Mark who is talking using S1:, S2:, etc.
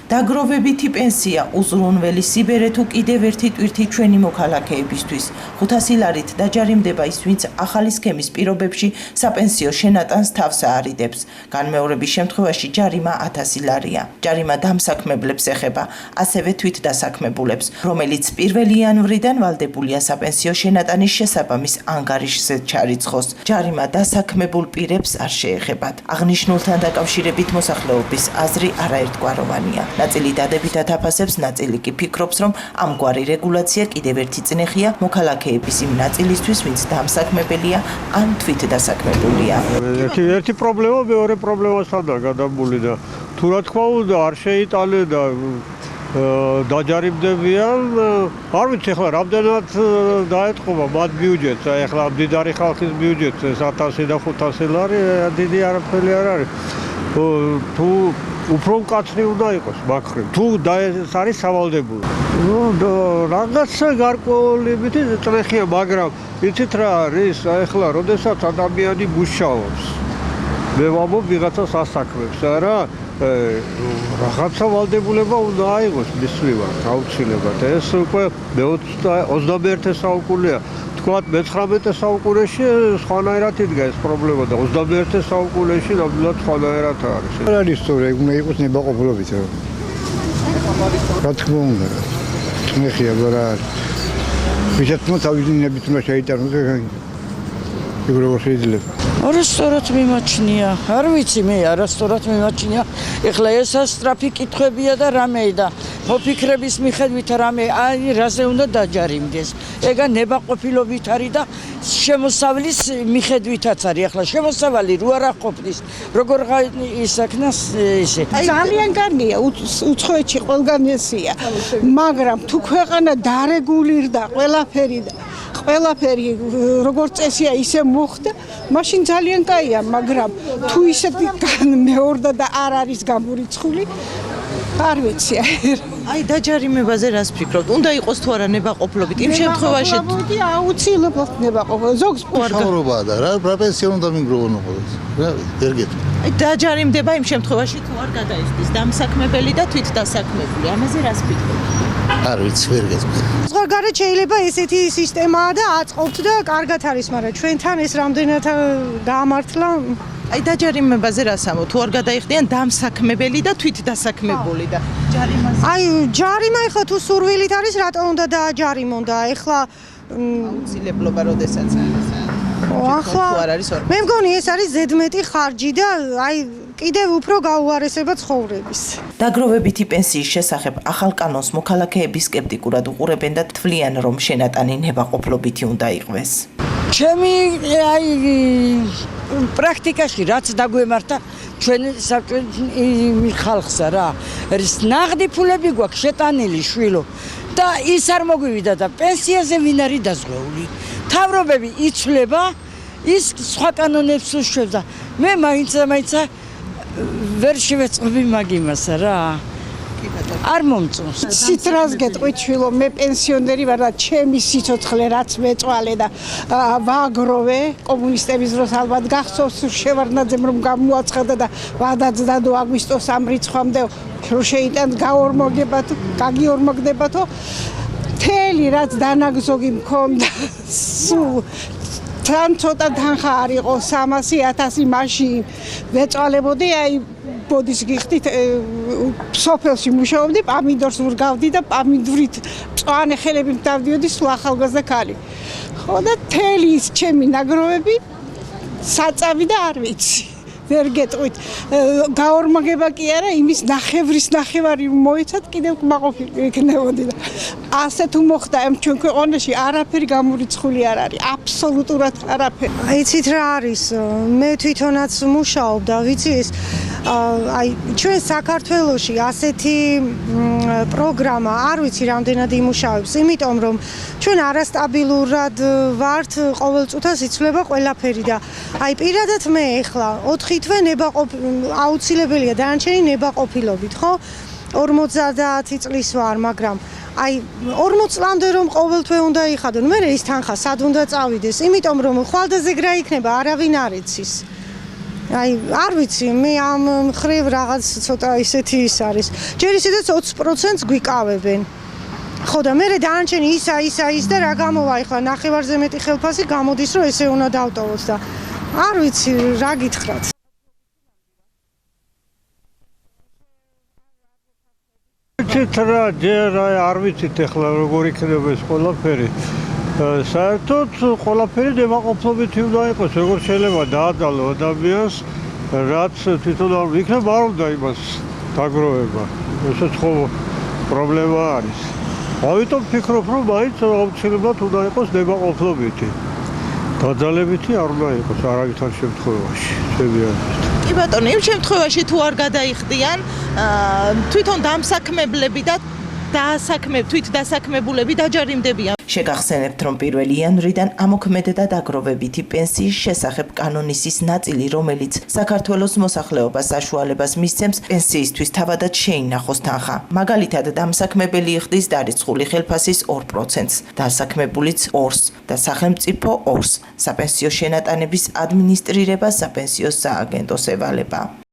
S1: დაგროვებითი პენსია უზრუნველი სიბერე თუ კიდევ ერთი ტვირთი ჩვენი მოქალაქეებისთვის. 500 ლარით დაჯარიმდება ის, ვინც ახალი სქემის პირობებში საპენსიო შენატანს თავს აარიდებს. განმეორების შემთხვევაში ჯარიმა 1000 ლარია. ჯარიმა დამსაქმებლებს ეხება, ასევე თვითდასაქმებულებს, რომელიც 1 იანვრიდან ვალდებულია საპენსიო შენატანის შესაბამის ანგარიშზე ჩარიცხოს. ჯარიმა დასაქმებულ პირებს არ შეეხებათ. აღნიშნულთან დაკავშირებით მოსახლეობის აზრი არაერთგვაროვანია. ნაწილი დადებითად აფასებს, ნაწილი კი ფიქრობს, რომ ამგვარი რეგულაცია კიდევ ერთი წნეხია მოქალაქეების იმ ნაწილისთვის, ვინც დამსაქმებელია ან თვითდასაქმებულია.
S2: ერთი პრობლემა მეორე პრობლემასთანაა გადაბული და თუ რა თქმა უნდა არ შეიტანე და დაჯარიმდებიან, არ ვიცი ახლა რამდენად დაეთყობა მათ ბიუჯეტს, ახლა მდიდარი ხალხის ბიუჯეტს 1000 და 500 ლარი დიდი არაფერი არ არის. თუ უფრო მკაცრი უნდა იყოს მაგხრივ, თუ ეს არის სავალდებულო. რაღაცა გარკვეულებით წნეხია, მაგრამ იცით რა არის, ახლა როდესაც ადამიანი მუშაობს, მე ვამბობ ვიღაცას ასაქმებს, არა რაღაცა ვალდებულება უნდა აიღოს მისვლივად, აუცილებლად. ეს უკვე 21 საუკუნეა. თქვათ მე-19 საუკუნეში სხვანაირად იდგა ეს პრობლემა და 21 საუკუნეში ნამდვილად სხვანაირად არის.
S3: არ არის სწორი, უნდა იყოს ნებაყოფლობით. რა თქმა უნდა, წნეხია რა არის. ვისაც თავისი ნებით უნდა შეიტანოს, ეგ როგორ შეიძლება.
S4: არასწორად მიმაჩნია, არ ვიცი მე, არასწორად მიმაჩნია. ეხლა ესა სწრაფი კითხვებია და რამე და მოფიქრების მიხედვით რამე, აი რაზე უნდა დაჯარიმდეს. ეგა ნებაყოფილობით არის და შემოსავლის მიხედვითაც არის. ახლა შემოსავალი რო არ ყოფნის, როგორ ისაქნას ესე.
S5: ძალიან კარგია, უცხოეთში ყველგან ესია, მაგრამ თუ ქვეყანა დარეგულირდა ყველაფერი როგორც წესია ისე მოხდა, მაშინ ძალიან კაია, მაგრამ თუ ისეთი მეორდა და არ არის გამორიცხული, არ ვიცი.
S1: აი დაჯარიმებაზე რას ფიქრობთ? უნდა იყოს თუ არა ნებაყოფლობით? იმ შემთხვევაში
S5: აუცილებლად ნებაყოფლობით. ზოგს
S6: მუშაობაა და რა პენსია უნდა მიგროვონ ხოლმე. რა ვერ გეტყვი.
S1: აი დაჯარიმდება იმ შემთხვევაში თუ არ გადაიხდის დამსაქმებელი და თვითდასაქმებული. ამაზე რას ფიქრობთ?
S6: არ ვიცი, ვერ გეტყვი.
S7: ზღვარგარეთ შეიძლება ესეთი სისტემაა და აწყობთ და კარგად არის, მაგრამ ჩვენთან ეს რამდენად გაამართლა.
S1: აი დაჯარიმებაზე რას ამბობთ? თუ არ გადაიხდიან დამსაქმებელი და თვითდასაქმებული და ჯარიმაზე.
S7: აი ჯარიმა ეხლა თუ სურვილით არის, რატო უნდა დააჯარიმონ და ეხლა
S1: აუცილებლობა როდესაც არის.
S7: ახლა მე მგონი ეს არის ზედმეტი ხარჯი და აი კიდევ უფრო გაუარესება ცხოვრების.
S1: დაგროვებითი პენსიის შესახებ ახალ კანონს მოქალაქეები სკეპტიკურად უყურებენ და თვლიან, რომ შენატანი ნებაყოფლობითი უნდა იყვეს.
S4: ჩემი აი პრაქტიკაში რაც დაგვემართა ჩვენ საბჭოთა ხალხსა რა, ეს ნაღდი ფულები გვაქვს შეტანილი შვილო და ის არ მოგვივიდა და პენსიაზე ვინ არის დაზღვეული. თავრობები იცვლება, ის სხვა კანონებს უშვებს და მე მაინცა ვერ შევეწყობი მაგ იმასა რა. არ მომწონს.
S5: სიტრას გეტყვით შვილო, მე პენსიონერი ვარ და ჩემი სიცოცხლე რაც მეწვალე და ვაგროვე კომუნისტების დროს ალბათ გახსოვს შევარდნაძემ რომ გამოაცხადა და ვადაძდა აგვისტოს ამ რიცხვამდე რომ შეიტანთ გაგიორმოგდებათო მთელი რაც დანაგზოგი მქონდა სულ თან ცოტა თანხა არ იყო 300,000 მაშინ ვეწვალებოდი აი ბოდის გიხდით სოფელში მუშაობდი, პამიდორს ვურგავდი და პამიდურით მწვანე ხელებით დავდიოდი სულ ახალგაზრდა ქალი. ხო და მთელი ის ჩემი ნაგროვები საწავი და არ ვიცი. ვერ გეტყვით. გაორმაგება კი არა, იმის ნახევარი მოიცათ, კიდევ კმაყოფილი იქნებოდი და ასე თუ მოხდა ამ ჩვენ ქვეყანაში არაფერი გამორიცხული არ არის, აბსოლუტურად არაფერი.
S7: იცით რა არის? მე თვითონაც მუშაობ და ვიცი ეს აი ჩვენ საქართველოში ასეთი პროგრამა არ ვიცი რამდენად იმუშავებს, იმიტომ რომ ჩვენ არასტაბილურად ვართ, ყოველწუთას იცვლება ყველაფერი და აი პირადად მე ეხლა 4 თვე აუცილებელია დანარჩენი ნებაყოფილობით, ხო? 50 წლის ვარ, მაგრამ აი 40 წლამდე რომ ყოველთვე უნდა იხადონ, მე ის თანხა სად უნდა წავიდეს, იმიტომ რომ ხვალდაზე გრა იქნება, არავინ არ იცის. აი, არ ვიცი, მე ამ მხრივ რაღაც ცოტა ისეთი ის არის. ჯერ ისედაც 20%-ს გვიკავებენ. ხო და მე დანარჩენი ის და რა გამოვა ახლა ნახევარზე მეტი ხელფასი გამოდის რომ ესე უნდა დავტოვოთ და არ ვიცი რა გითხრათ.
S2: ვიცით რა ჯერ არ ვიცით ახლა როგორ იქნება ეს ყველაფერი. საერთოდ ყველაფერი ნებაყოფლობით უნდა იყოს, როგორ შეიძლება დაადალო ადამიანს, რაც თვითონ არ იქნება არ უნდა იმას დაგროვება. ესეც ხო პრობლემა არის. ამიტომ ვფიქრობ, რომ მაინც აუცილებლად უნდა იყოს ნებაყოფლობითი. დაძალებითი არ უნდა იყოს არავითარ შემთხვევაში.
S1: კი ბატონო, იმ შემთხვევაში თუ არ გადაიხდიან თვითონ დამსაქმებლები და თვით დასაქმებულები დაჯარიმდებიან. შეგახსენებთ, რომ 1 იანვრიდან ამოქმედდა დაგროვებითი პენსიის შესახებ კანონის ნაწილი, რომელიც საქართველოს მოსახლეობას საშუალებას მისცემს პენსიისთვის თავადად შეინახოს თანხა. მაგალითად, დამსაქმებელი იხდის დარიცხული ხელფასის 2%-ს, დასაქმებულიც 2%-ს და სახელმწიფო 2%-ს. საპენსიო შენატანების ადმინისტრირება საპენსიო სააგენტოს ევალება.